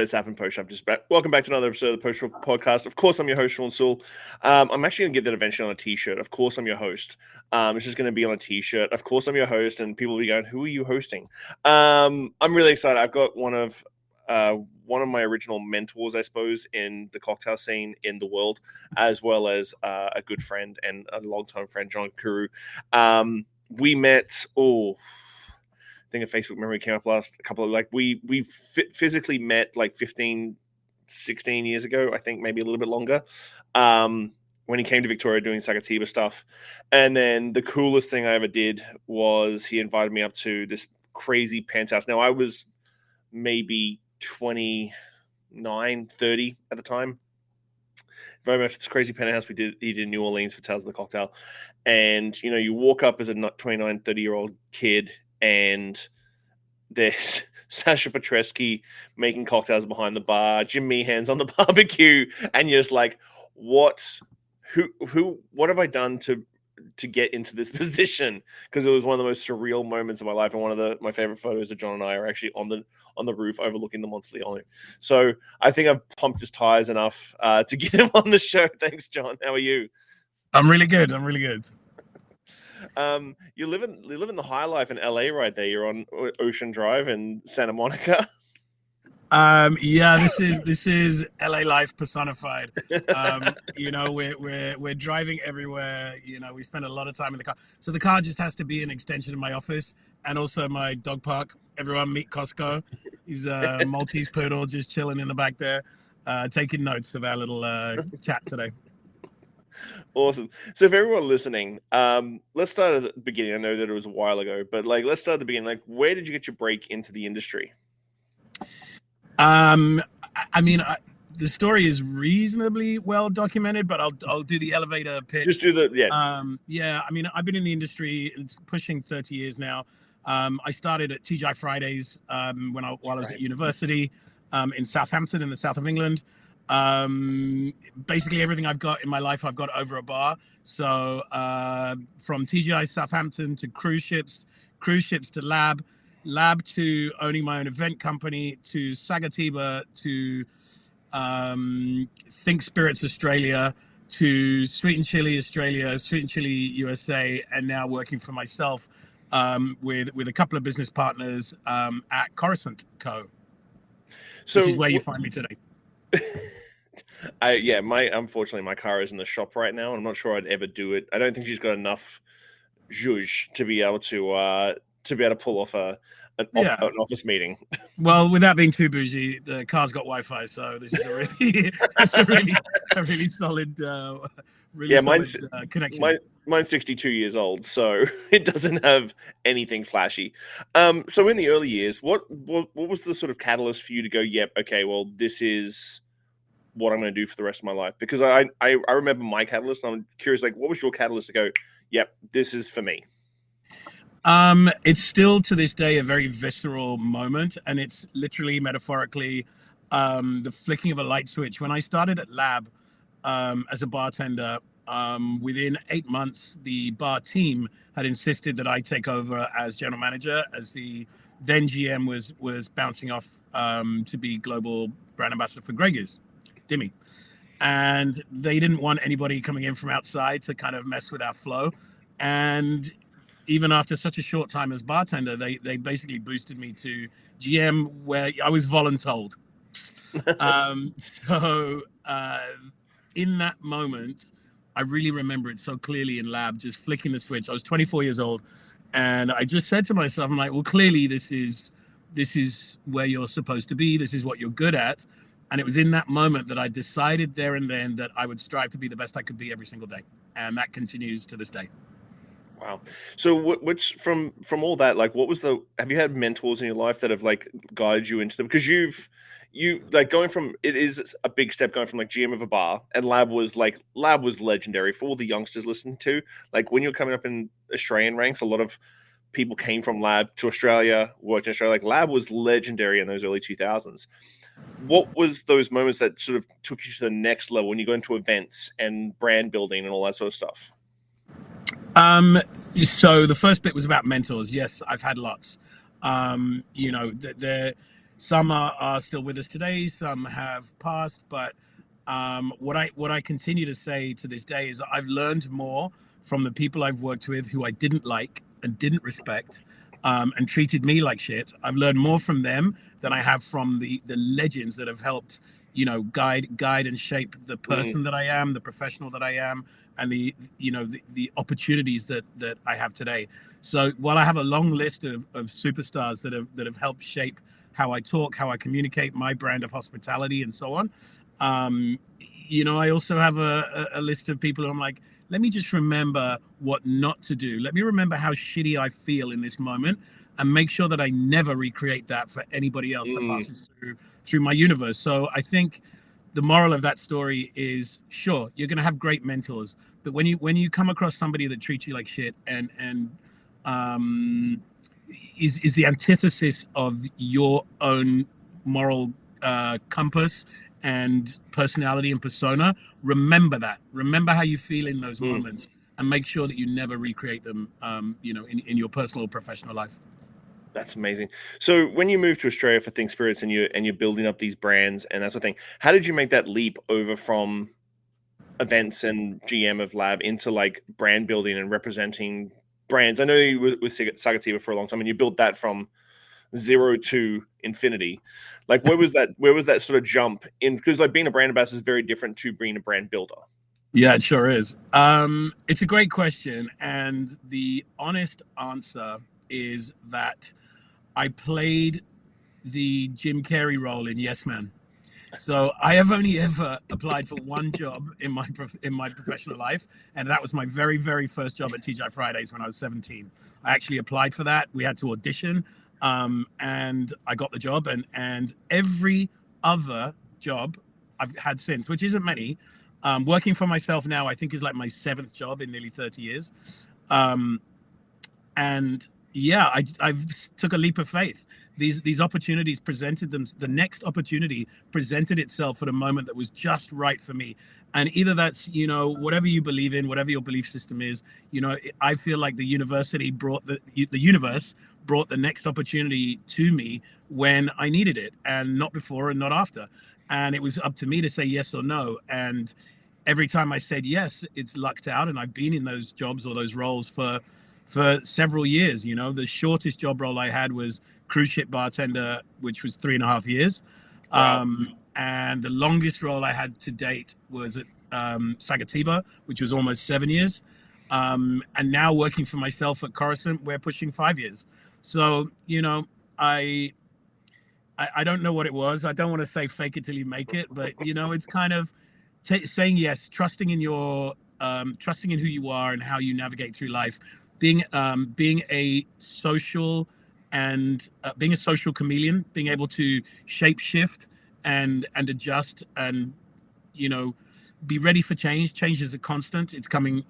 has happened, Post Shop? Just back. Welcome back to another episode of the Post Shop podcast. Of course, I'm your host, Shawn Soole. I'm actually going to get that eventually on a t-shirt. Of course, I'm your host. It's just going to be on a t-shirt. Of course, I'm your host, and people will be going, "Who are you hosting?" I'm really excited. I've got one of my original mentors, I suppose, in the cocktail scene in the world, as well as a good friend and a longtime friend, John Gakuru. We met. I think a Facebook memory came up last couple of we physically met like 15, 16 years ago, I think maybe a little bit longer, when he came to Victoria doing Sagatiba stuff. And then the coolest thing I ever did was he invited me up to this crazy penthouse. Now I was maybe 29, 30 at the time. Very much this crazy penthouse he did in New Orleans for Tales of the Cocktail. And, you walk up as a 29, 30-year-old kid, and there's Sasha Petresky making cocktails behind the bar, Jim Meehan's on the barbecue, and you're just like, what have I done to get into this position? Because it was one of the most surreal moments of my life, and one of my favorite photos of John and I are actually on the roof overlooking the Monteleone. So I think I've pumped his tires enough to get him on the show. Thanks, John. How are you? I'm really good. You live in the high life in LA right there. You're on Ocean Drive in Santa Monica. Yeah, this is LA life personified. We're driving everywhere. We spend a lot of time in the car. So the car just has to be an extension of my office and also my dog park. Everyone meet Costco. He's a Maltese poodle just chilling in the back there, taking notes of our little chat today. Awesome. So for everyone listening, let's start at the beginning. I know that it was a while ago, but let's start at the beginning. Where did you get your break into the industry? The story is reasonably well documented, but I'll do the elevator pitch. Just do I've been in the industry. It's pushing 30 years now. I started at TGI Fridays while I was at university in Southampton in the south of England. Basically everything I've got in my life I've got over a bar. So from TGI Southampton to cruise ships to lab to owning my own event company to Sagatiba to Think Spirits Australia to Sweet and Chili Australia, Sweet and Chili USA, and now working for myself with a couple of business partners at Coruscant Co. So which is where you find me today. Unfortunately my car is in the shop right now. I'm not sure I'd ever do it. I don't think she's got enough zhuzh to be able to pull off an office meeting. Well, without being too bougie, the car's got Wi-Fi, so this is a really solid connection. Mine's 62 years old, so it doesn't have anything flashy. So in the early years, what was the sort of catalyst for you to go, yep, okay, well, this is what I'm going to do for the rest of my life? Because I remember my catalyst, and I'm curious, what was your catalyst to go, yep, this is for me? It's still to this day a very visceral moment, and it's literally metaphorically the flicking of a light switch. When I started at Lab as a bartender, within 8 months, the bar team had insisted that I take over as general manager, as the then GM was bouncing off to be global brand ambassador for Grey Goose, Dimmy. And they didn't want anybody coming in from outside to kind of mess with our flow. And even after such a short time as bartender, they basically boosted me to GM, where I was voluntold. In that moment, I really remember it so clearly in Lab, just flicking the switch. I was 24 years old, and I just said to myself, I'm like, well, clearly this is where you're supposed to be. This is what you're good at. And it was in that moment that I decided there and then that I would strive to be the best I could be every single day. And that continues to this day. Wow. So which from all that, have you had mentors in your life that have guided you into them? Because you going from, it is a big step going from GM of a bar, and Lab was legendary for all the youngsters listening to. When you're coming up in Australian ranks, a lot of people came from Lab to Australia, worked in Australia. Lab was legendary in those early 2000s. What was those moments that sort of took you to the next level when you go into events and brand building and all that sort of stuff? So the first bit was about mentors. Yes, I've had lots. Some are still with us today, some have passed, but what I continue to say to this day is I've learned more from the people I've worked with who I didn't like and didn't respect, and treated me like shit. I've learned more from them than I have from the legends that have helped, guide and shape the person that I am, the professional that I am, and the opportunities that I have today. So while I have a long list of superstars that have helped shape how I talk, how I communicate, my brand of hospitality, and so on, I also have a list of people who I'm like, let me just remember what not to do. Let me remember how shitty I feel in this moment, and make sure that I never recreate that for anybody else that passes through my universe. So I think the moral of that story is, sure, you're going to have great mentors, but when you come across somebody that treats you like shit and is the antithesis of your own moral compass and personality and persona, remember that. Remember how you feel in those moments, and make sure that you never recreate them, in your personal or professional life. That's amazing. So when you moved to Australia for Think Spirits and you're building up these brands and that's the thing, how did you make that leap over from events and GM of Lab into like brand building and representing brands? I know you were with Sagativa for a long time and you built that from zero to infinity. Like where was that sort of jump in? Because like being a brand ambassador is very different to being a brand builder. Yeah, it sure is. It's a great question, and the honest answer is that I played the Jim Carrey role in Yes Man. So I have only ever applied for one job in my professional life, and that was my very, very first job at TGI Fridays when I was 17. I actually applied for that. We had to audition, and I got the job. And every other job I've had since, which isn't many, working for myself now, I think is like my 7th job in nearly 30 years. And yeah, I've took a leap of faith. These opportunities presented them. The next opportunity presented itself at a moment that was just right for me. And either that's, whatever you believe in, whatever your belief system is, I feel like the university brought the universe brought the next opportunity to me when I needed it, and not before and not after. And it was up to me to say yes or no. And every time I said yes, it's lucked out. And I've been in those jobs or those roles for several years. The shortest job role I had was cruise ship bartender, which was 3.5 years. Wow. And the longest role I had to date was at Sagativa, which was almost 7 years. And now working for myself at Coruscant, we're pushing 5 years. So, I don't know what it was. I don't want to say fake it till you make it, but it's kind of saying yes, trusting in trusting in who you are and how you navigate through life, being a social being a social chameleon, being able to shape shift and adjust, and be ready for change. Change is a constant. It's coming,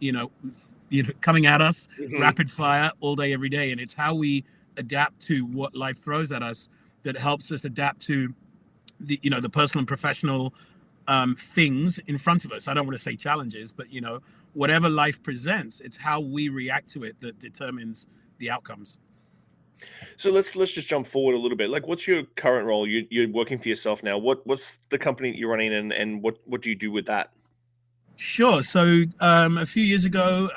coming at us rapid fire all day, every day, and it's how we adapt to what life throws at us that helps us adapt to the personal and professional things in front of us. I don't want to say challenges, but whatever life presents, it's how we react to it that determines the outcomes. So let's just jump forward a little bit. Like, what's your current role? You're working for yourself now. What's the company that you're running, and what do you do with that? Sure. So a few years ago,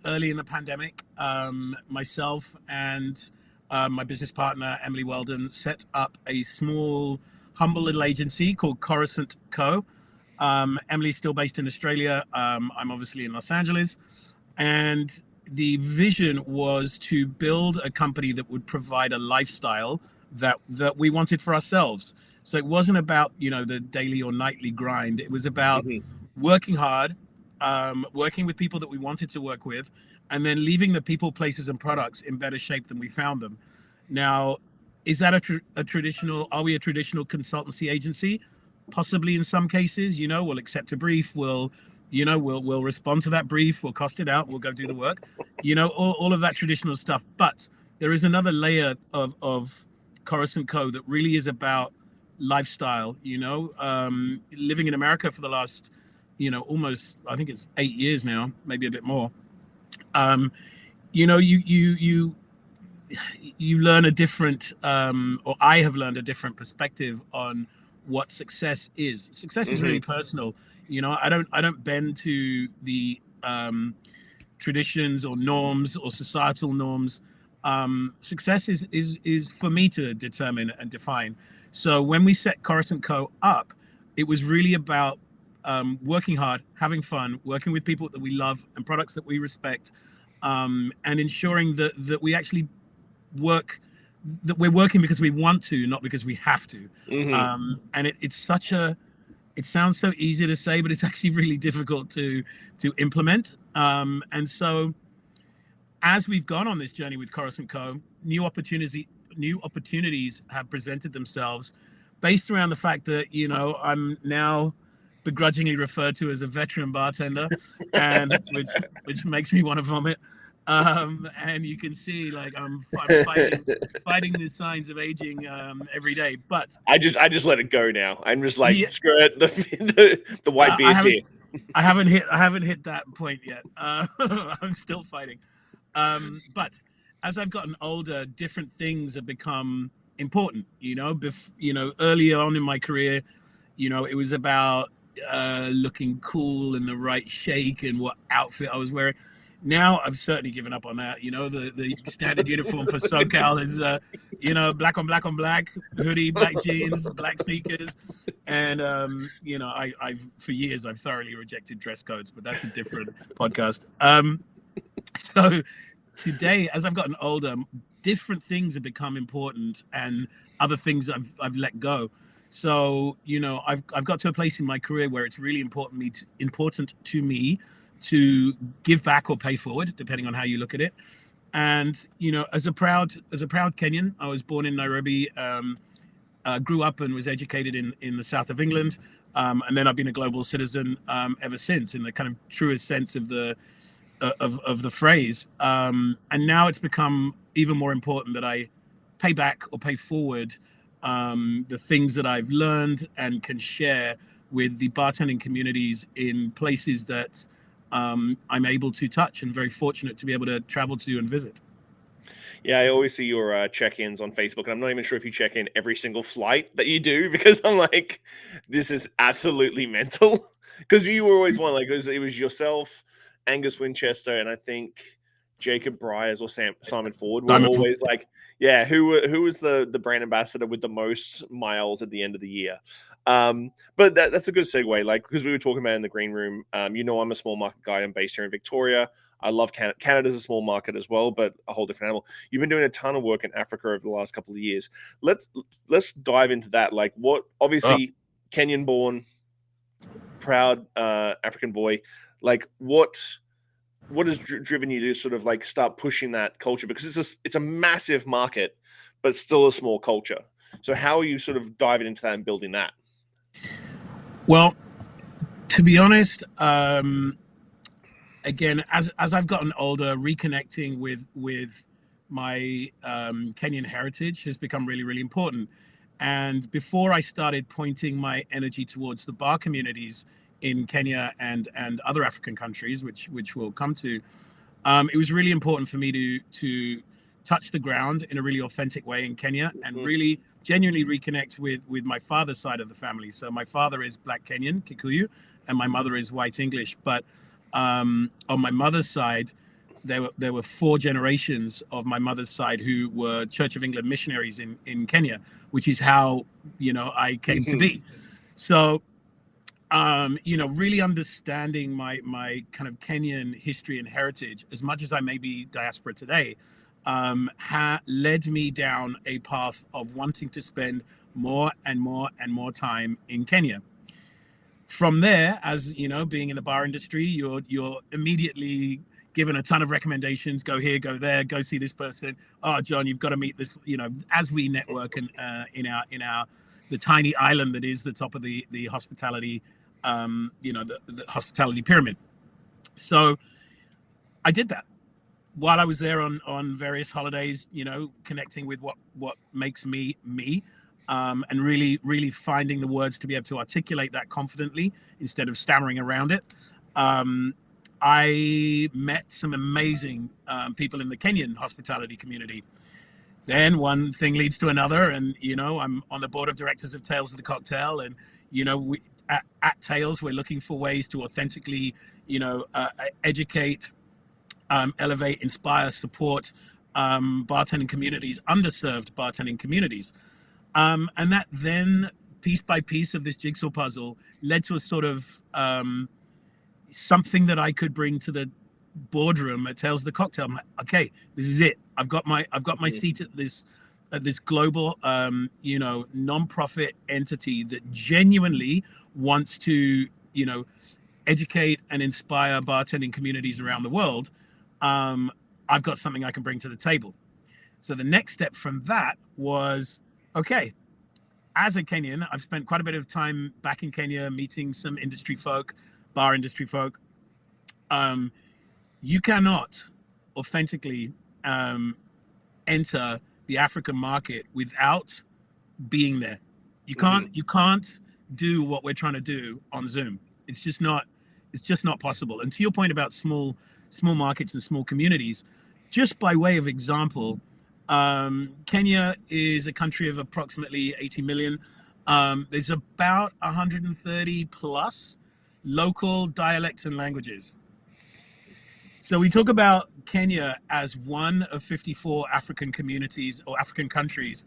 early in the pandemic, myself and my business partner, Emily Weldon, set up a small, humble little agency called Coruscant Co. Emily's still based in Australia. I'm obviously in Los Angeles. And the vision was to build a company that would provide a lifestyle that we wanted for ourselves. So it wasn't about, the daily or nightly grind. It was about working hard, working with people that we wanted to work with, and then leaving the people, places, and products in better shape than we found them. Now, is that a traditional? Are we a traditional consultancy agency? Possibly in some cases. We'll accept a brief. We'll respond to that brief. We'll cost it out. We'll go do the work. All of that traditional stuff. But there is another layer of Coruscant Co. that really is about lifestyle. Living in America for the last, almost, I think it's 8 years now, maybe a bit more. you learn a different, or I have learned a different perspective on what success is. Success is really personal. I don't bend to the traditions or norms or societal norms. Success is for me to determine and define. So when we set Coruscant Co up, it was really about working hard, having fun, working with people that we love and products that we respect, and ensuring that we actually work, that we're working because we want to, not because we have to. And it sounds so easy to say, but it's actually really difficult to implement. And so as we've gone on this journey with Coruscant Co, new opportunities have presented themselves based around the fact that, I'm now begrudgingly referred to as a veteran bartender, and which makes me want to vomit. And you can see, like, I'm fighting the signs of aging every day. But I just let it go now. I'm just like, screw it. The white beard's here. I haven't hit that point yet. I'm still fighting. But as I've gotten older, different things have become important. Earlier on in my career, it was about looking cool and the right shake and what outfit I was wearing. Now I've certainly given up on that. The standard uniform for SoCal is black on black on black, hoodie, black jeans, black sneakers, and I've for years I've thoroughly rejected dress codes, but that's a different podcast. So today, as I've gotten older, different things have become important, and other things I've let go. So I've got to a place in my career where it's really important to me to give back or pay forward, depending on how you look at it. And as a proud Kenyan, I was born in Nairobi, grew up and was educated in the south of England, and then I've been a global citizen ever since, in the kind of truest sense of the phrase. And now it's become even more important that I pay back or pay forward the things that I've learned and can share with the bartending communities in places that I'm able to touch, and very fortunate to be able to travel to and visit. Yeah, I always see your check-ins on Facebook, and I'm not even sure if you check in every single flight that you do, because I'm like, this is absolutely mental. Because you were always one, like, it was yourself, Angus Winchester, and I think Jacob Bryars or Simon Ford were always like, yeah, who was the brand ambassador with the most miles at the end of the year. But that's a good segue, like, because we were talking about in the green room. I'm a small market guy. I'm based here in Victoria. I love Canada. Canada's a small market as well, but a whole different animal. You've been doing a ton of work in Africa over the last couple of years. Let's dive into that. Like, what, obviously, Kenyan born, proud African boy. Like, what has driven you to sort of like start pushing that culture? Because it's a massive market, but still a small culture. So how are you sort of diving into that and building that? Well, to be honest, again, as I've gotten older, reconnecting with my Kenyan heritage has become really, really important. And before I started pointing my energy towards the bar communities in Kenya and other African countries, which we'll come to, it was really important for me to touch the ground in a really authentic way in Kenya, and really genuinely reconnect with my father's side of the family. So my father is Black Kenyan, Kikuyu, and my mother is white English. But on my mother's side, there were 4 generations of my mother's side who were Church of England missionaries in Kenya, which is how I came to be. So really understanding my kind of Kenyan history and heritage, as much as I may be diaspora today, led me down a path of wanting to spend more and more and more time in Kenya. From there, as being in the bar industry, you're immediately given a ton of recommendations. Go here, go there, go see this person. Oh, John, you've got to meet this. As we network and in our the tiny island that is the top of the hospitality, the hospitality pyramid. So I did that while I was there on various holidays, connecting with what makes me me, and really finding the words to be able to articulate that confidently instead of stammering around it. I met some amazing people in the Kenyan hospitality community, then one thing leads to another, and I'm on the board of directors of Tales of the Cocktail, and we at Tales we're looking for ways to authentically educate, elevate, inspire, support bartending communities, underserved bartending communities, and that then piece by piece of this jigsaw puzzle led to a sort of something that I could bring to the boardroom at Tales of the Cocktail. I'm like, okay, this is it. I've got my seat at this global non-profit entity that genuinely wants to educate and inspire bartending communities around the world. I've got something I can bring to the table. So the next step from that was, okay, as a Kenyan, I've spent quite a bit of time back in Kenya meeting some industry folk, bar industry folk. You cannot authentically enter the African market without being there. You can't do what we're trying to do on Zoom. It's just not possible. And to your point about small markets and small communities, just by way of example, Kenya is a country of approximately 80 million. There's about 130 plus local dialects and languages. So we talk about Kenya as one of 54 African communities or African countries.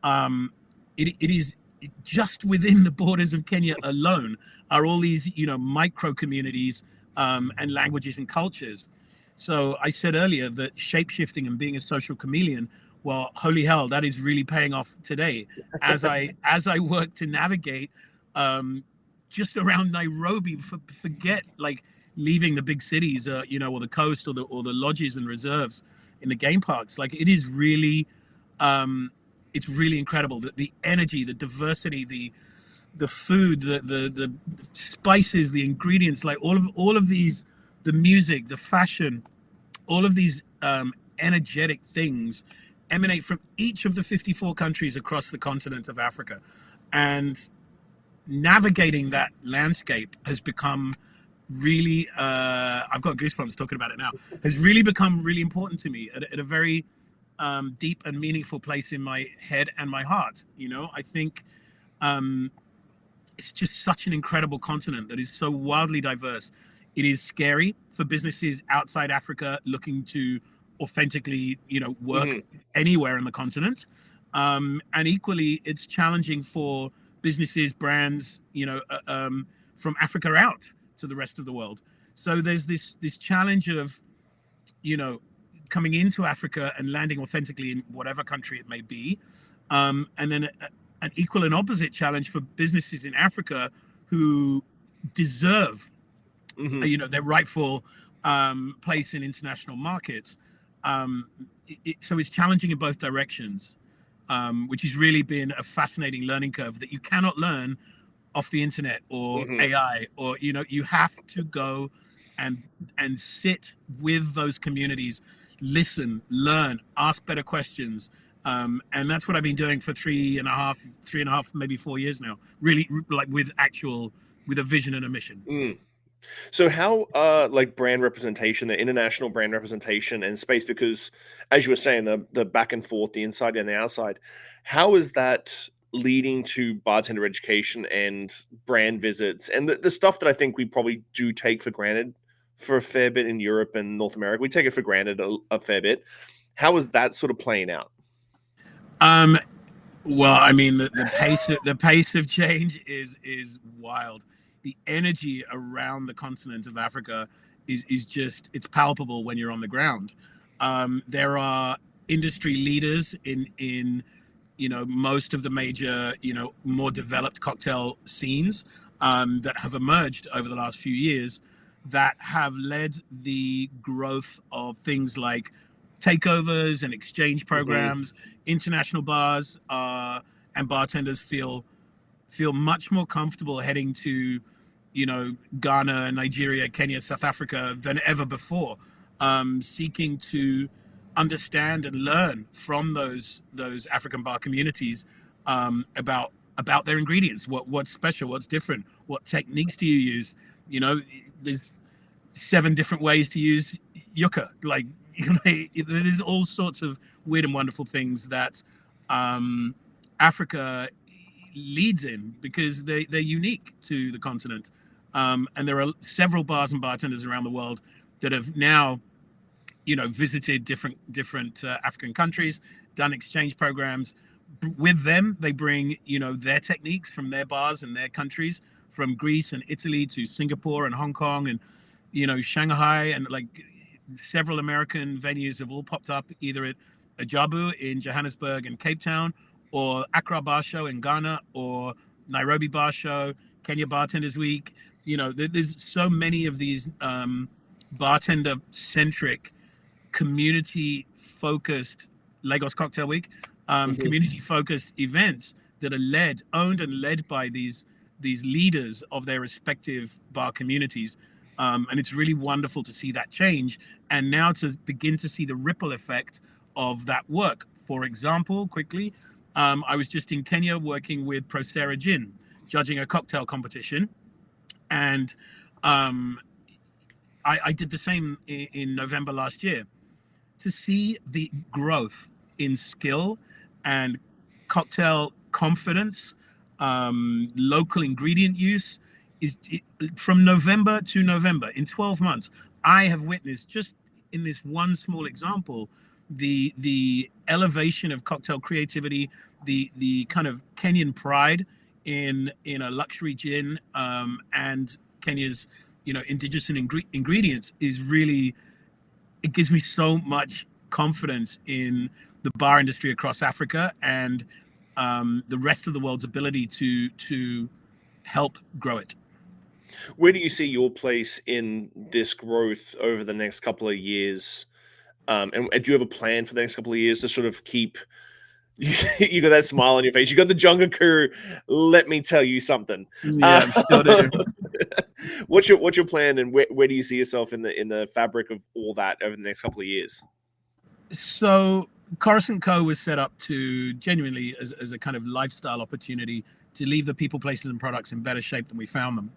It is just within the borders of Kenya alone are all these, micro communities and languages and cultures. So I said earlier that shape-shifting and being a social chameleon, well, holy hell, that is really paying off today. As I work to navigate just around Nairobi, forget like leaving the big cities, or the coast or the lodges and reserves in the game parks. Like it is really, it's really incredible that the energy, the diversity, the food, the spices, the ingredients, like all of these, the music, the fashion, all of these energetic things emanate from each of the 54 countries across the continent of Africa. And navigating that landscape has become really, I've got goosebumps talking about it now, has really become really important to me at a very deep and meaningful place in my head and my heart. I think it's just such an incredible continent that is so wildly diverse. It is scary for businesses outside Africa looking to authentically, work anywhere in the continent. And equally, it's challenging for businesses, brands, from Africa out to the rest of the world. So there's this challenge of, coming into Africa and landing authentically in whatever country it may be. And then an equal and opposite challenge for businesses in Africa who deserve, their rightful place in international markets. So it's challenging in both directions, which has really been a fascinating learning curve that you cannot learn off the internet or AI, or you have to go and sit with those communities, listen, learn, ask better questions, and that's what I've been doing for three and a half, maybe 4 years now. Really, like with a vision and a mission. So how like brand representation, the international brand representation and space, because as you were saying, the back and forth, the inside and the outside, how is that leading to bartender education and brand visits and the stuff that I think we probably do take for granted for a fair bit in Europe and North America? We take it for granted a fair bit. How is that sort of playing out? Well, I mean, the pace of change is wild. The energy around the continent of Africa is just, it's palpable when you're on the ground. There are industry leaders in most of the major, more developed cocktail scenes that have emerged over the last few years that have led the growth of things like takeovers and exchange programs. International bars and bartenders feel much more comfortable heading to Ghana, Nigeria, Kenya, South Africa than ever before, seeking to understand and learn from those African bar communities about their ingredients, what's special, what's different, what techniques do you use. There's 7 different ways to use yucca. Like, there's all sorts of weird and wonderful things that Africa leads in, because they're unique to the continent. And there are several bars and bartenders around the world that have now, visited different African countries, done exchange programs. With them, they bring, their techniques from their bars and their countries, from Greece and Italy to Singapore and Hong Kong and, Shanghai, and like several American venues have all popped up, either at Ajabu in Johannesburg and Cape Town, or Accra Bar Show in Ghana, or Nairobi Bar Show, Kenya Bartenders Week. There's so many of these bartender-centric, community-focused Lagos Cocktail Week, community-focused events that are owned and led by these leaders of their respective bar communities. And it's really wonderful to see that change, and now to begin to see the ripple effect of that work. For example, quickly, I was just in Kenya working with Procera Gin, judging a cocktail competition, and I did the same in November last year. To see the growth in skill and cocktail confidence, local ingredient use, from November to November, in 12 months, I have witnessed, just in this one small example, the elevation of cocktail creativity, the kind of Kenyan pride in a luxury gin, and Kenya's indigenous ingredients is really, it gives me so much confidence in the bar industry across Africa and the rest of the world's ability to help grow it. Where do you see your place in this growth over the next couple of years? And do you have a plan for the next couple of years to sort of keep you got that smile on your face? You got the John Gakuru, let me tell you something. Yeah, still do. What's your plan, and where do you see yourself in the fabric of all that over the next couple of years? So Coruscant Co was set up to genuinely as a kind of lifestyle opportunity to leave the people, places, and products in better shape than we found them.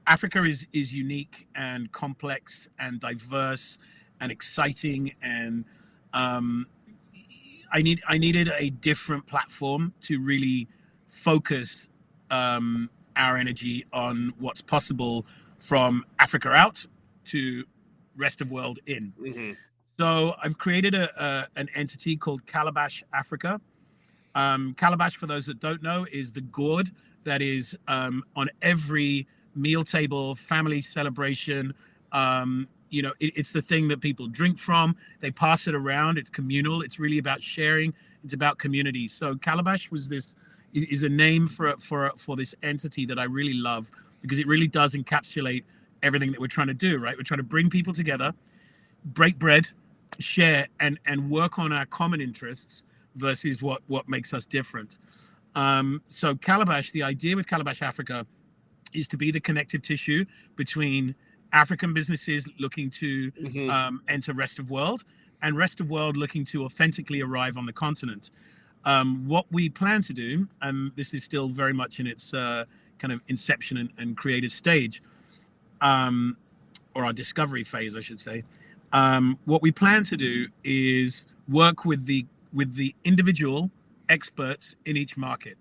Africa is unique and complex and diverse and exciting, and I needed a different platform to really focus our energy on what's possible from Africa out to rest of world in. Mm-hmm. So I've created an entity called Calabash Africa. Calabash, for those that don't know, is the gourd that is on every meal table, family celebration. It's the thing that people drink from. They pass it around. It's communal. It's really about sharing. It's about community. So Calabash is a name for this entity that I really love, because it really does encapsulate everything that we're trying to do, right? We're trying to bring people together, break bread, share, and work on our common interests versus what makes us different. So Calabash, the idea with Calabash Africa is to be the connective tissue between African businesses looking to enter rest of world, and rest of world looking to authentically arrive on the continent. What we plan to do, and this is still very much in its kind of inception and creative stage, or our discovery phase, I should say. What we plan to do is work with the individual experts in each market.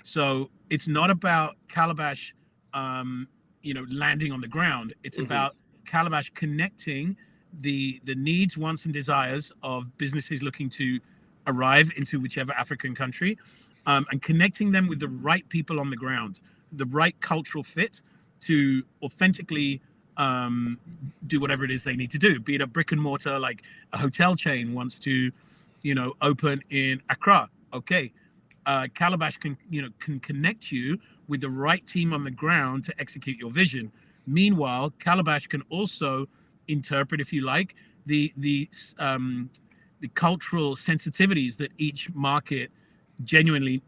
So it's not about Calabash, landing on the ground. It's about Calabash connecting the needs, wants, and desires of businesses looking to arrive into whichever African country, and connecting them with the right people on the ground, the right cultural fit to authentically do whatever it is they need to do. Be it a brick and mortar, like a hotel chain wants to, open in Accra. Okay, Calabash can connect you with the right team on the ground to execute your vision. Meanwhile, Calabash can also interpret, if you like, the cultural sensitivities that each market genuinely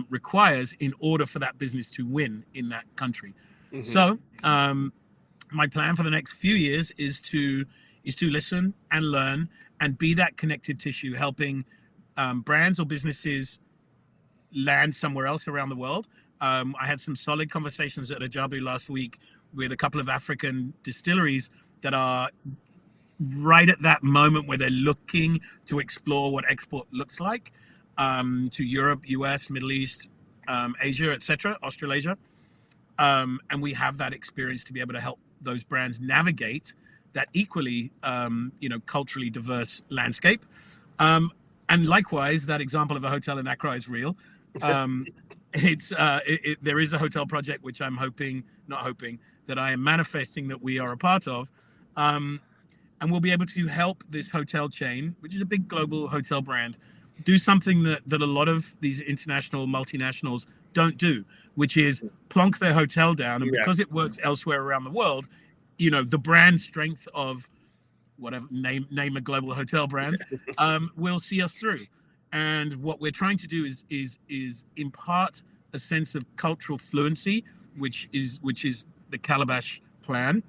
requires in order for that business to win in that country. So my plan for the next few years is to listen and learn and be that connective tissue, helping brands or businesses land somewhere else around the world. I had some solid conversations at Ajabu last week with a couple of African distilleries that are right at that moment where they're looking to explore what export looks like, to Europe, US, Middle East, Asia, etc., Australasia. And we have that experience to be able to help those brands navigate that equally, culturally diverse landscape. And likewise, that example of a hotel in Accra is real. There is a hotel project which I'm that I am manifesting that we are a part of. And we'll be able to help this hotel chain, which is a big global hotel brand, do something that a lot of these international multinationals don't do, which is plonk their hotel down. And because it works elsewhere around the world, the brand strength of whatever name a global hotel brand will see us through. And what we're trying to do is impart a sense of cultural fluency, which is the Calabash plan,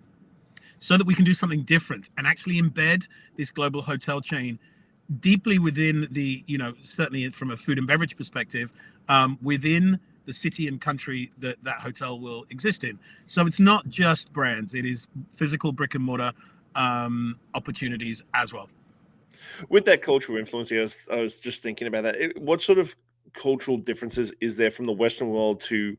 so that we can do something different and actually embed this global hotel chain deeply within the, certainly from a food and beverage perspective, within the city and country that hotel will exist in. So it's not just brands, it is physical brick and mortar opportunities as well. With that cultural influence, I was just thinking about that. What sort of cultural differences is there from the Western world to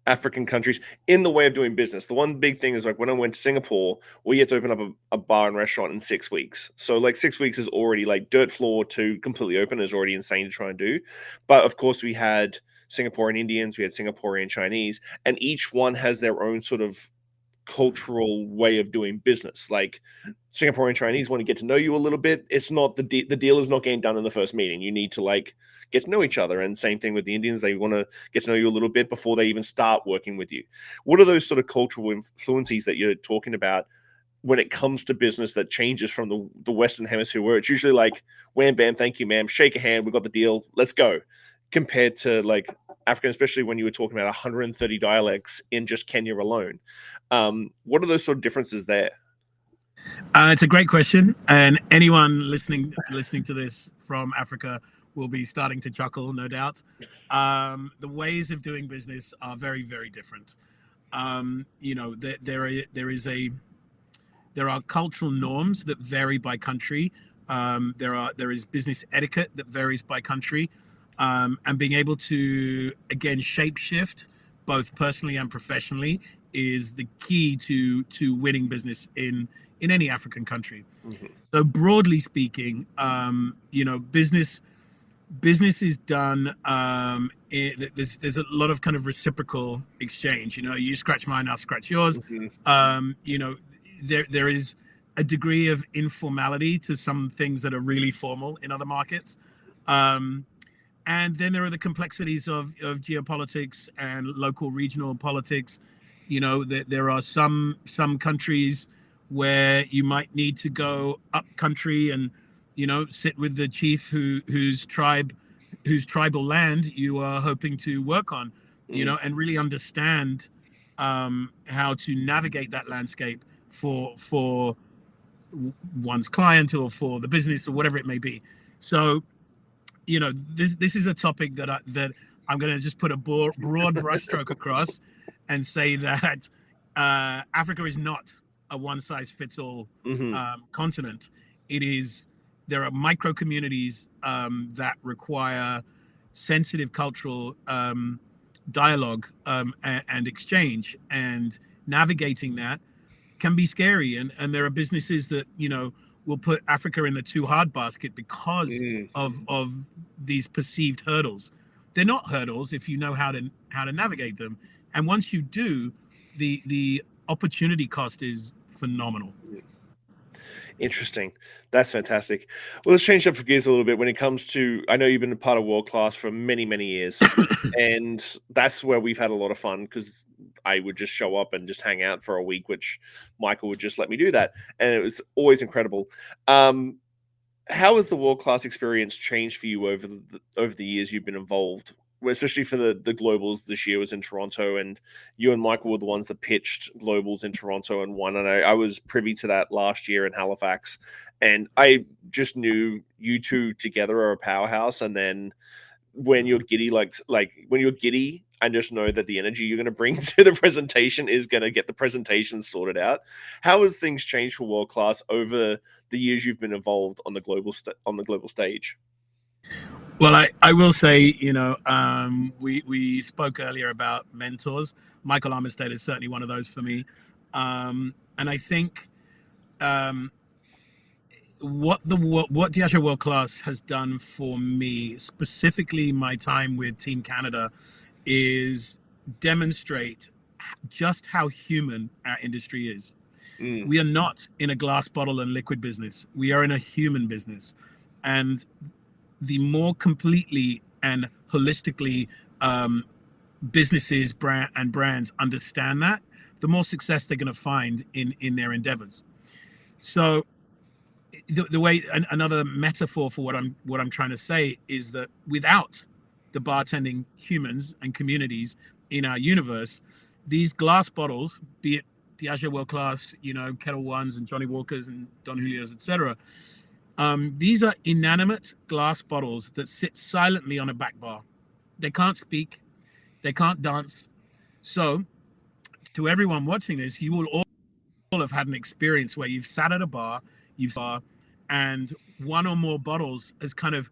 African countries in the way of doing business? The one big thing is, like, when I went to Singapore, we had to open up a bar and restaurant in 6 weeks. So like 6 weeks is already like dirt floor to completely open is already insane to try and do. But of course we had Singaporean Indians, we had Singaporean Chinese, and each one has their own sort of cultural way of doing business. Like Singaporean Chinese want to get to know you a little bit. It's not the deal is not getting done in the first meeting. You need to like get to know each other. And same thing with the Indians. They want to get to know you a little bit before they even start working with you. What are those sort of cultural influences that you're talking about when it comes to business that changes from the Western hemisphere, where it's usually like, wham, bam, thank you, ma'am, shake a hand, we got the deal, let's go, compared to like African, especially when you were talking about 130 dialects in just Kenya alone? What are those sort of differences there? It's a great question, and anyone listening to this from Africa will be starting to chuckle, no doubt. The ways of doing business are very, very different. There are cultural norms that vary by country. There is business etiquette that varies by country, and being able to again shape shift both personally and professionally is the key to winning business in any African country. Mm-hmm. So broadly speaking, business is done. There's a lot of kind of reciprocal exchange. You scratch mine, I'll scratch yours. Mm-hmm. There is a degree of informality to some things that are really formal in other markets. And then there are the complexities of geopolitics and local regional politics. There are some countries where you might need to go up country and sit with the chief whose tribal land you are hoping to work on, and really understand how to navigate that landscape for one's client or for the business or whatever it may be. So this is a topic that I'm going to just put a broad brushstroke across and say that Africa is not a one-size-fits-all continent. There are micro communities that require sensitive cultural dialogue and exchange, and navigating that can be scary. And there are businesses that will put Africa in the too hard basket because of these perceived hurdles. They're not hurdles if you know how to navigate them. And once you do, the opportunity cost is phenomenal. Interesting. That's fantastic. Well, let's change up for gears a little bit when it comes to, I know you've been a part of World Class for many, many years, and that's where we've had a lot of fun because I would just show up and just hang out for a week, which Michael would just let me do that. And it was always incredible. How has the World Class experience changed for you over the years you've been involved? Especially for the globals this year was in Toronto, and you and Michael were the ones that pitched globals in Toronto and won. And I was privy to that last year in Halifax, and I just knew you two together are a powerhouse. And then when you're giddy, like when you're giddy and just know that the energy you're going to bring to the presentation is going to get the presentation sorted out. How has things changed for World Class over the years you've been involved on the global stage? Well, I will say, we spoke earlier about mentors. Michael Armistead is certainly one of those for me. And I think what Diageo World Class has done for me, specifically my time with Team Canada, is demonstrate just how human our industry is. We are not in a glass bottle and liquid business. We are in a human business. And the more completely and holistically businesses and brands understand that, the more success they're going to find in their endeavors. So the way, another metaphor for what I'm trying to say is that without the bartending humans and communities in our universe, these glass bottles, be it Diageo World Class, Kettle Ones and Johnny Walkers and Don Julio's, etc., these are inanimate glass bottles that sit silently on a back bar. They can't speak, they can't dance. So, to everyone watching this, you will all have had an experience where you've sat at a bar, and one or more bottles has kind of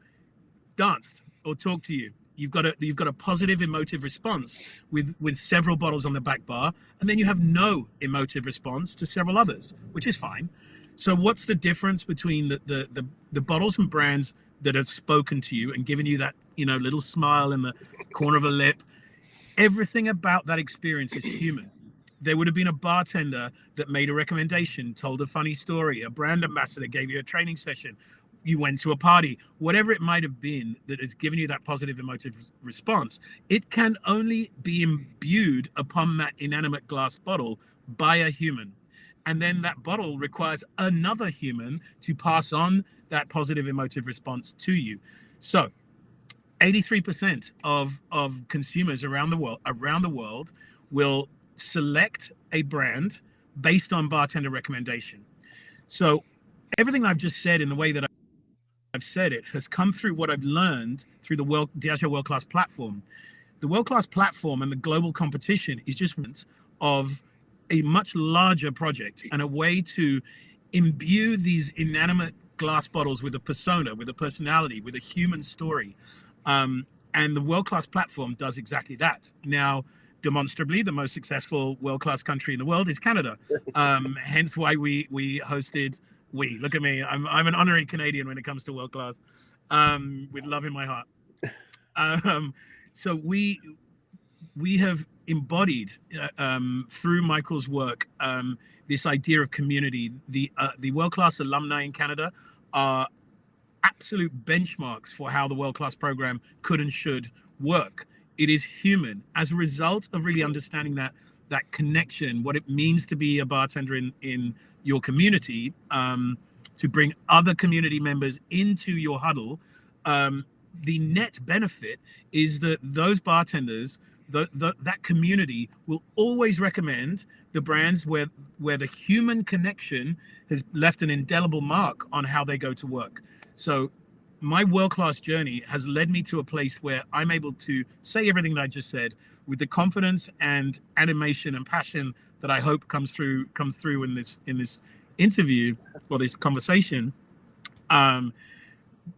danced or talked to you. You've got a positive emotive response with several bottles on the back bar, and then you have no emotive response to several others, which is fine. So what's the difference between the bottles and brands that have spoken to you and given you that little smile in the corner of a lip? Everything about that experience is human. There would have been a bartender that made a recommendation, told a funny story, a brand ambassador gave you a training session, you went to a party, whatever it might have been that has given you that positive emotive response. It can only be imbued upon that inanimate glass bottle by a human. And then that bottle requires another human to pass on that positive emotive response to you. So 83% of consumers around the world will select a brand based on bartender recommendation. So everything I've just said in the way that I've said it has come through what I've learned through the Diageo World Class platform. The World Class platform and the global competition is just of a much larger project and a way to imbue these inanimate glass bottles with a persona, with a personality, with a human story. And the World Class platform does exactly that. Now, demonstrably, the most successful world-class country in the world is Canada. Hence why we hosted, look at me, I'm an honorary Canadian when it comes to World Class, with love in my heart. So we have embodied through Michael's work this idea of community. The World Class alumni in Canada are absolute benchmarks for how the World Class program could and should work. It is human. As a result of really understanding that connection, what it means to be a bartender in your community, to bring other community members into your huddle, the net benefit is that those bartenders, that community will always recommend the brands where the human connection has left an indelible mark on how they go to work. So my world-class journey has led me to a place where I'm able to say everything that I just said with the confidence and animation and passion that I hope comes through in this interview or this conversation.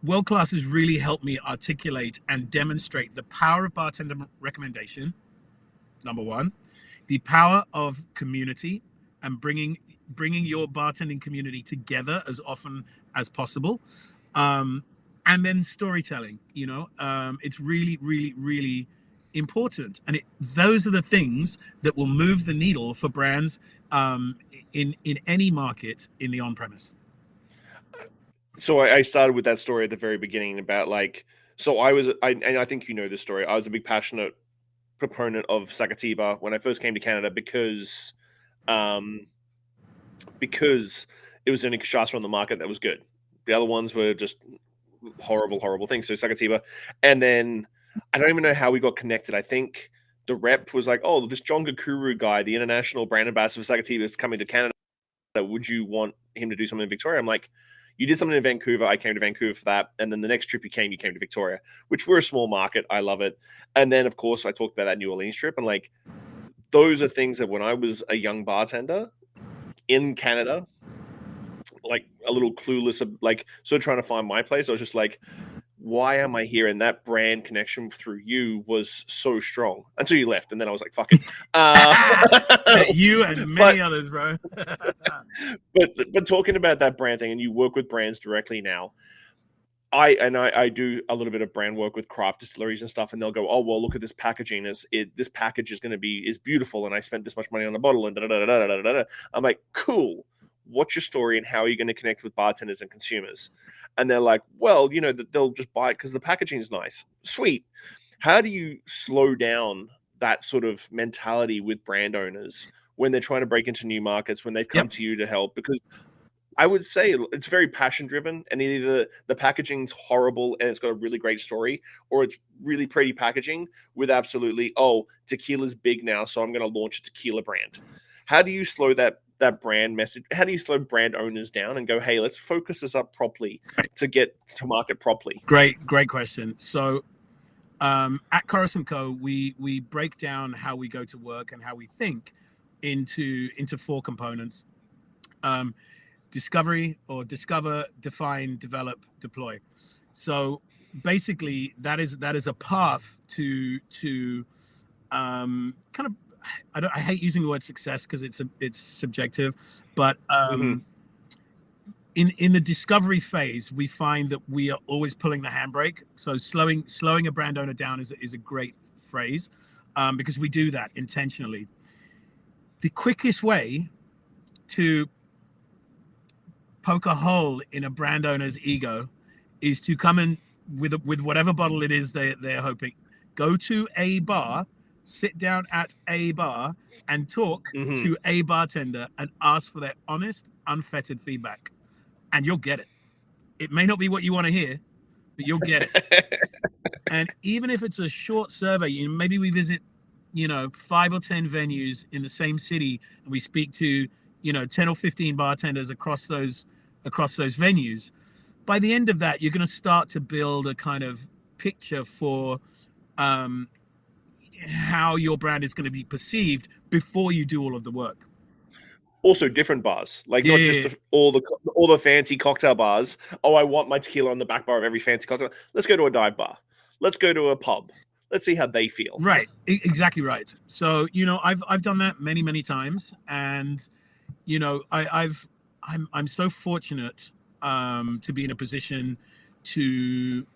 World Class has really helped me articulate and demonstrate the power of bartender recommendation, number one, the power of community and bringing your bartending community together as often as possible. And then storytelling, it's really, really, really important. And those are the things that will move the needle for brands in any market in the on-premise. So I started with that story at the very beginning about and I think you know this story. I was a big passionate proponent of Sakatiba when I first came to Canada because it was the only cachaça on the market that was good. The other ones were just horrible things. So Sakatiba, and then I don't even know how we got connected. I think the rep was like, "Oh, this John Gakuru guy, the international brand ambassador for Sakatiba, is coming to Canada. Would you want him to do something in Victoria?" I'm like, You did something in Vancouver. I came to Vancouver for that. And then the next trip you came to Victoria, which we're a small market. I love it. And then, of course, I talked about that New Orleans trip. And like, those are things that when I was a young bartender in Canada, like a little clueless, like sort of trying to find my place, I was just like, why am I here? And that brand connection through you was so strong until you left. And then I was like, fuck it. You and many others, bro. but talking about that brand thing, and you work with brands directly now, I do a little bit of brand work with craft distilleries and stuff, and they'll go, oh, well, look at this packaging. This package is beautiful, and I spent this much money on a bottle, and da-da-da-da-da-da-da. I'm like, cool. What's your story, and how are you going to connect with bartenders and consumers? And they're like, well, they'll just buy it because the packaging is nice. Sweet. How do you slow down that sort of mentality with brand owners when they're trying to break into new markets, when they've come to you to help? Because I would say it's very passion driven, and either the packaging's horrible and it's got a really great story, or it's really pretty packaging with absolutely, oh, tequila's big now, so I'm going to launch a tequila brand. How do you slow that brand message? How do you slow brand owners down and go, hey, let's focus this up properly to get to market properly? Great question. So at Coruscant Co, we break down how we go to work and how we think into 4 components. Discovery, or discover, define, develop, deploy. So basically that is a path to kind of, I hate using the word success because it's subjective, but in the discovery phase, we find that we are always pulling the handbrake. So slowing a brand owner down is a great phrase, because we do that intentionally. The quickest way to poke a hole in a brand owner's ego is to come in with whatever bottle it is they're hoping. Go to a bar, sit down at a bar, and talk to a bartender and ask for their honest, unfettered feedback. And you'll get it. It may not be what you want to hear, but you'll get it. And even if it's a short survey, maybe we visit, 5 or 10 venues in the same city, and we speak to, 10 or 15 bartenders across those venues. By the end of that, you're going to start to build a kind of picture for how your brand is going to be perceived before you do all of the work. Also, different bars, like not just all the fancy cocktail bars. Oh, I want my tequila on the back bar of every fancy cocktail. Let's go to a dive bar. Let's go to a pub. Let's see how they feel. Right, exactly right. So I've done that many times, and I'm so fortunate to be in a position to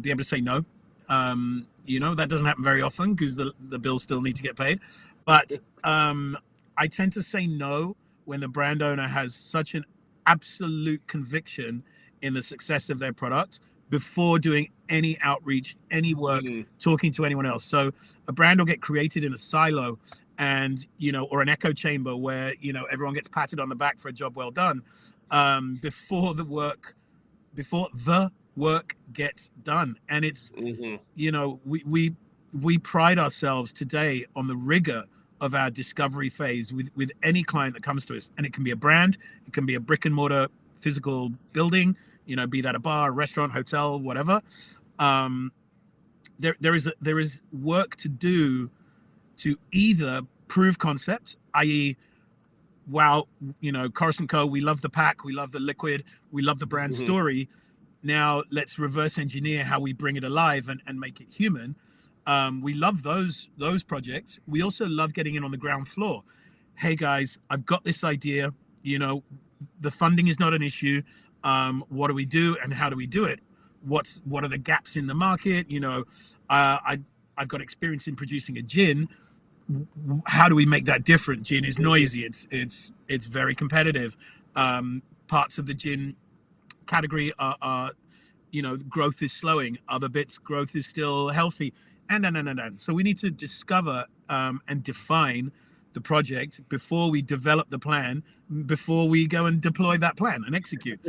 be able to say no. That doesn't happen very often because the bills still need to get paid. But I tend to say no when the brand owner has such an absolute conviction in the success of their product before doing any outreach, any work, talking to anyone else. So a brand will get created in a silo, and or an echo chamber where everyone gets patted on the back for a job well done, before the work gets done. And it's we pride ourselves today on the rigor of our discovery phase with any client that comes to us. And it can be a brand, it can be a brick and mortar physical building, be that a bar, a restaurant, hotel, whatever. There is work to do to either prove concept, i.e., wow, Coruscant Co, we love the pack, we love the liquid, we love the brand story. Now let's reverse engineer how we bring it alive and make it human. We love those projects. We also love getting in on the ground floor. Hey guys, I've got this idea. The funding is not an issue. What do we do and how do we do it? What are the gaps in the market? I've got experience in producing a gin. How do we make that different? Gin is noisy. It's very competitive. Parts of the gin category are growth is slowing. Other bits, growth is still healthy. And. So we need to discover and define the project before we develop the plan, before we go and deploy that plan and execute.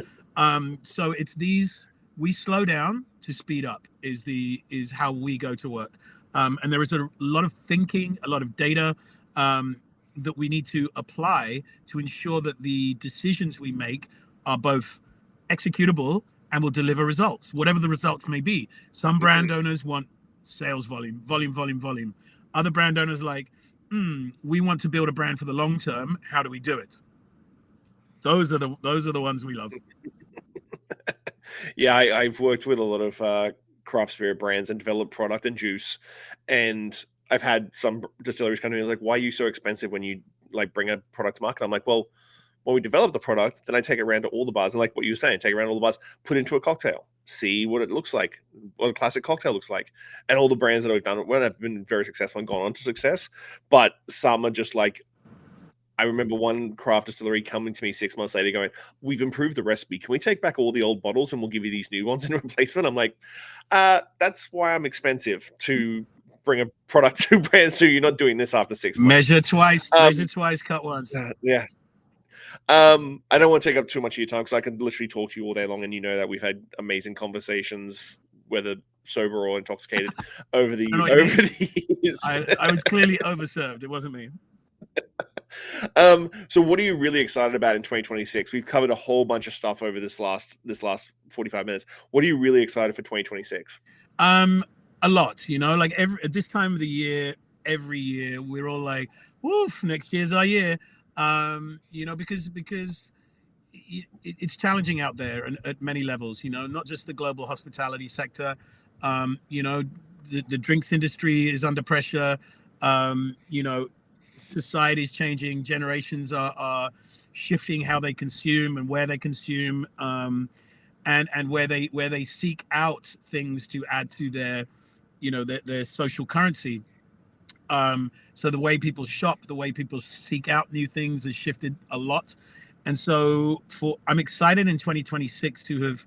So it's these, we slow down to speed up is how we go to work. And there is a lot of thinking, a lot of data that we need to apply to ensure that the decisions we make are both executable and will deliver results, whatever the results may be. Some brand owners want sales volume, volume, volume, volume. Other brand owners like, we want to build a brand for the long term. How do we do it? Those are the ones we love. Yeah, I've worked with a lot of craft spirit brands and developed product and juice, and I've had some distilleries come to me like, "Why are you so expensive when you like bring a product to market?" I'm like, "Well, when we develop the product, then I take it around to all the bars, and like what you were saying, take it around all the bars, put it into a cocktail, see what it looks like, what a classic cocktail looks like." And all the brands that I've done, well, have been very successful and gone on to success, but some are just like, I remember one craft distillery coming to me 6 months later going, "We've improved the recipe. Can we take back all the old bottles and we'll give you these new ones in replacement?" I'm like, that's why I'm expensive to bring a product to brands. So you're not doing this after 6 months. Measure twice, cut once. Yeah. I don't want to take up too much of your time because I can literally talk to you all day long, and you know that we've had amazing conversations, whether sober or intoxicated, over the years. I was clearly overserved. It wasn't me. So what are you really excited about in 2026? We've covered a whole bunch of stuff over this last 45 minutes. What are you really excited for 2026? A lot, like at this time of the year, every year we're all like, woof, next year's our year. Because it's challenging out there and at many levels, not just the global hospitality sector. The drinks industry is under pressure. Society is changing. Generations are shifting how they consume and where they consume, and where they seek out things to add to their social currency. So the way people shop, the way people seek out new things has shifted a lot. And so I'm excited in 2026 to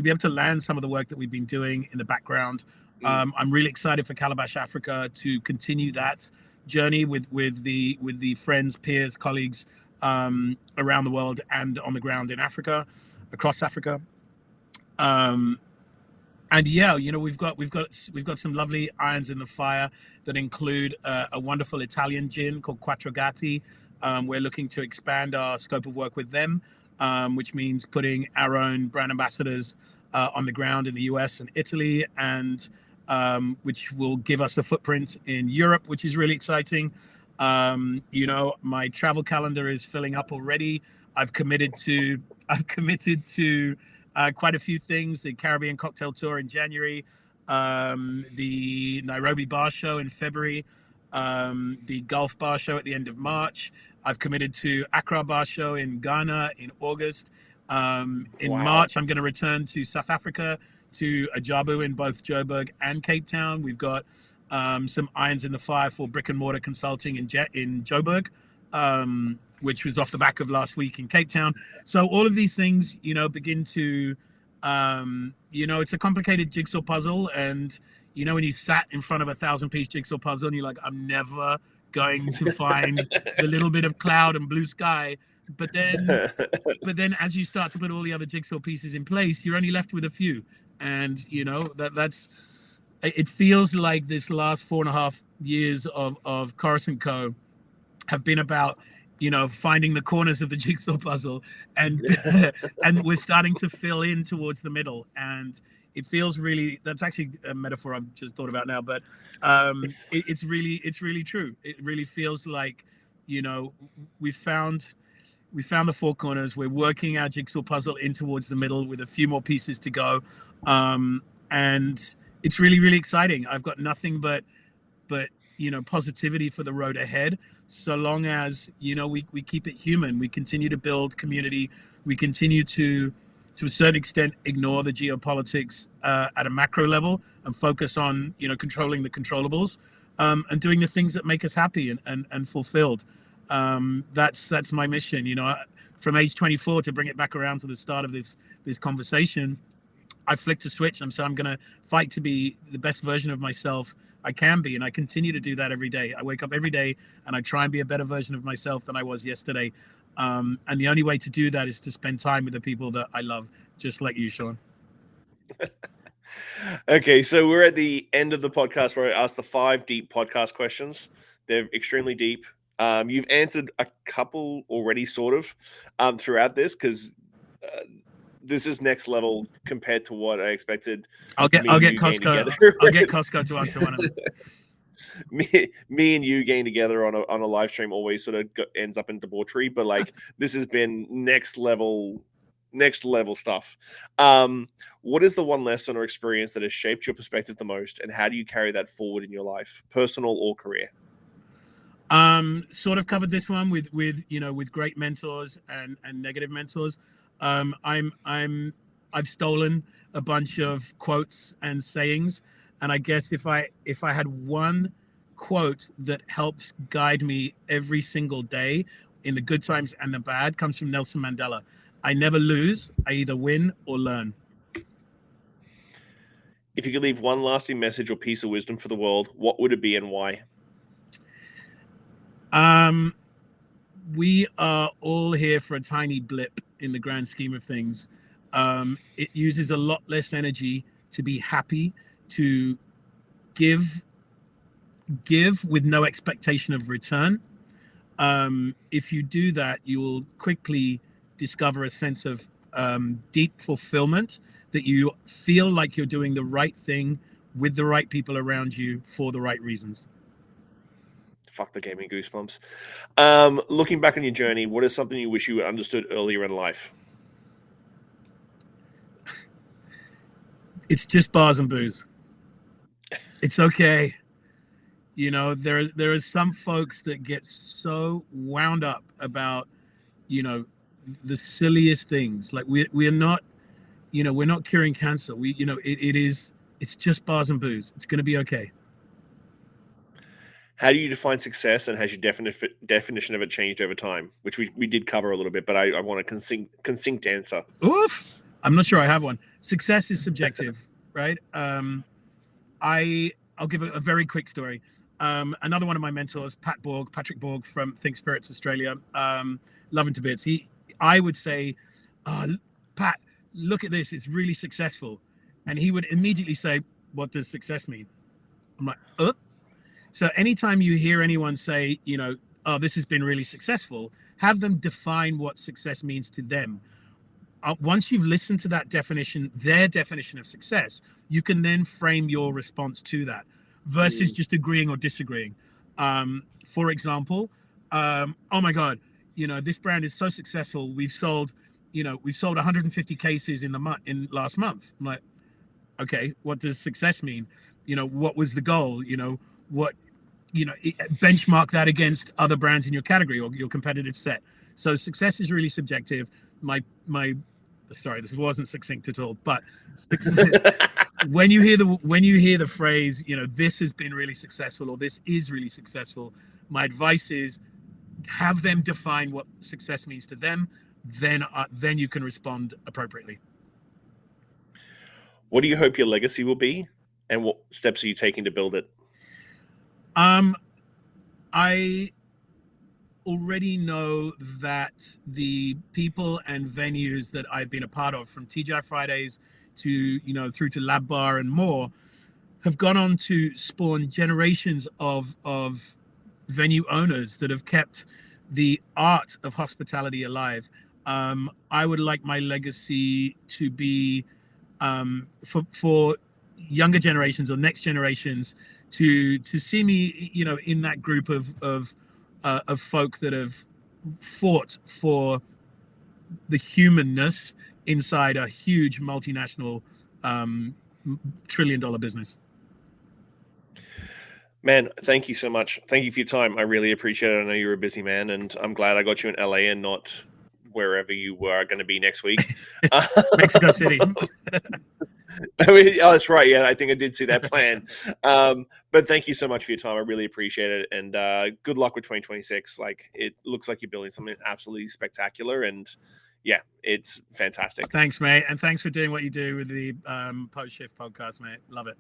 be able to land some of the work that we've been doing in the background. I'm really excited for Calabash Africa to continue that journey with the friends, peers, colleagues around the world and on the ground in Africa, across Africa. And yeah, we've got some lovely irons in the fire that include a wonderful Italian gin called Quattro Gatti. We're looking to expand our scope of work with them, which means putting our own brand ambassadors on the ground in the US and Italy, and which will give us a footprint in Europe, which is really exciting. My travel calendar is filling up already. I've committed to quite a few things: the Caribbean Cocktail Tour in January, the Nairobi Bar Show in February, the Gulf Bar Show at the end of March. I've committed to Accra Bar Show in Ghana in August. In March, I'm going to return to South Africa, to Ajabu in both Joburg and Cape Town. We've got some irons in the fire for brick and mortar consulting in Joburg, which was off the back of last week in Cape Town. So all of these things, begin to, it's a complicated jigsaw puzzle. And, when you sat in front of a 1,000-piece jigsaw puzzle and you're like, I'm never going to find the little bit of cloud and blue sky. But then as you start to put all the other jigsaw pieces in place, you're only left with a few. And, it feels like this last 4.5 years of Coruscant Co have been about, finding the corners of the jigsaw puzzle, and and we're starting to fill in towards the middle. And it feels really, that's actually a metaphor I've just thought about now, but it's really true. It really feels like, we found the four corners. We're working our jigsaw puzzle in towards the middle with a few more pieces to go. And it's really, really exciting. I've got nothing but positivity for the road ahead, so long as we keep it human. We continue to build community. We continue to a certain extent ignore the geopolitics at a macro level and focus on controlling the controllables, and doing the things that make us happy and fulfilled. That's my mission. From age 24, to bring it back around to the start of this conversation, I flicked a switch. I'm going to fight to be the best version of myself I can be, and I continue to do that every day. I wake up every day and I try and be a better version of myself than I was yesterday. And the only way to do that is to spend time with the people that I love, just like you, Shawn. Okay, so we're at the end of the podcast where I asked the 5 deep podcast questions. They're extremely deep. You've answered a couple already, sort of, throughout this, because this is next level compared to what I expected. I'll get Costco to answer one of them. me and you getting together on a live stream always sort of ends up in debauchery, but like this has been next level stuff. What is the one lesson or experience that has shaped your perspective the most, and how do you carry that forward in your life, personal or career? Sort of covered this one with great mentors and negative mentors. I've stolen a bunch of quotes and sayings, and I guess if I had one quote that helps guide me every single day in the good times and the bad, comes from Nelson Mandela. I never lose. I either win or learn. If you could leave one lasting message or piece of wisdom for the world, what would it be and why? We are all here for a tiny blip in the grand scheme of things. It uses a lot less energy to be happy, to give with no expectation of return. If you do that, you will quickly discover a sense of deep fulfillment, that you feel like you're doing the right thing with the right people around you for the right reasons. Fuck, that gave me goosebumps. Looking back on your journey, what is something you wish you understood earlier in life? It's just bars and booze. It's okay. There are some folks that get so wound up about, the silliest things. Like we're not, we're not curing cancer. It's just bars and booze. It's going to be okay. How do you define success, and has your definition of it changed over time? Which we did cover a little bit, but I want a succinct answer. Oof. I'm not sure I have one. Success is subjective, right? I'll give a very quick story. Another one of my mentors, Patrick Borg from Think Spirits Australia, love him to bits. I would say, Pat, look at this, it's really successful. And he would immediately say, what does success mean? I'm like, So anytime you hear anyone say, this has been really successful, have them define what success means to them. Once you've listened to that definition, their definition of success, you can then frame your response to that versus just agreeing or disagreeing. For example, oh my God, this brand is so successful. We've sold 150 cases in last month. I'm like, okay, what does success mean? What was the goal? Benchmark that against other brands in your category or your competitive set. So success is really subjective. Sorry, this wasn't succinct at all, but when you hear the phrase, this has been really successful or this is really successful, my advice is have them define what success means to them. Then you can respond appropriately. What do you hope your legacy will be, and what steps are you taking to build it? I already know that the people and venues that I've been a part of, from TGI Fridays to, through to Lab Bar and more, have gone on to spawn generations of venue owners that have kept the art of hospitality alive. I would like my legacy to be for younger generations or next generations to see me, in that group of folk that have fought for the humanness inside a huge multinational $1 trillion business. Man, thank you so much. Thank you for your time. I really appreciate it. I know you're a busy man, and I'm glad I got you in LA and not wherever you were going to be next week. Mexico City. That's right. Yeah, I think I did see that plan. But thank you so much for your time. I really appreciate it. And good luck with 2026. Like, it looks like you're building something absolutely spectacular. And yeah, it's fantastic. Thanks, mate. And thanks for doing what you do with the Post Shift podcast, mate. Love it.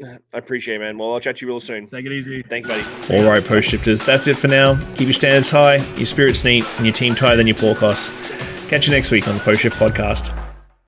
I appreciate it, man. Well, I'll chat to you real soon. Take it easy. Thank you, buddy. All right, Post Shifters. That's it for now. Keep your standards high, your spirits neat, and your team tighter than your forecast. Catch you next week on the Post Shift podcast.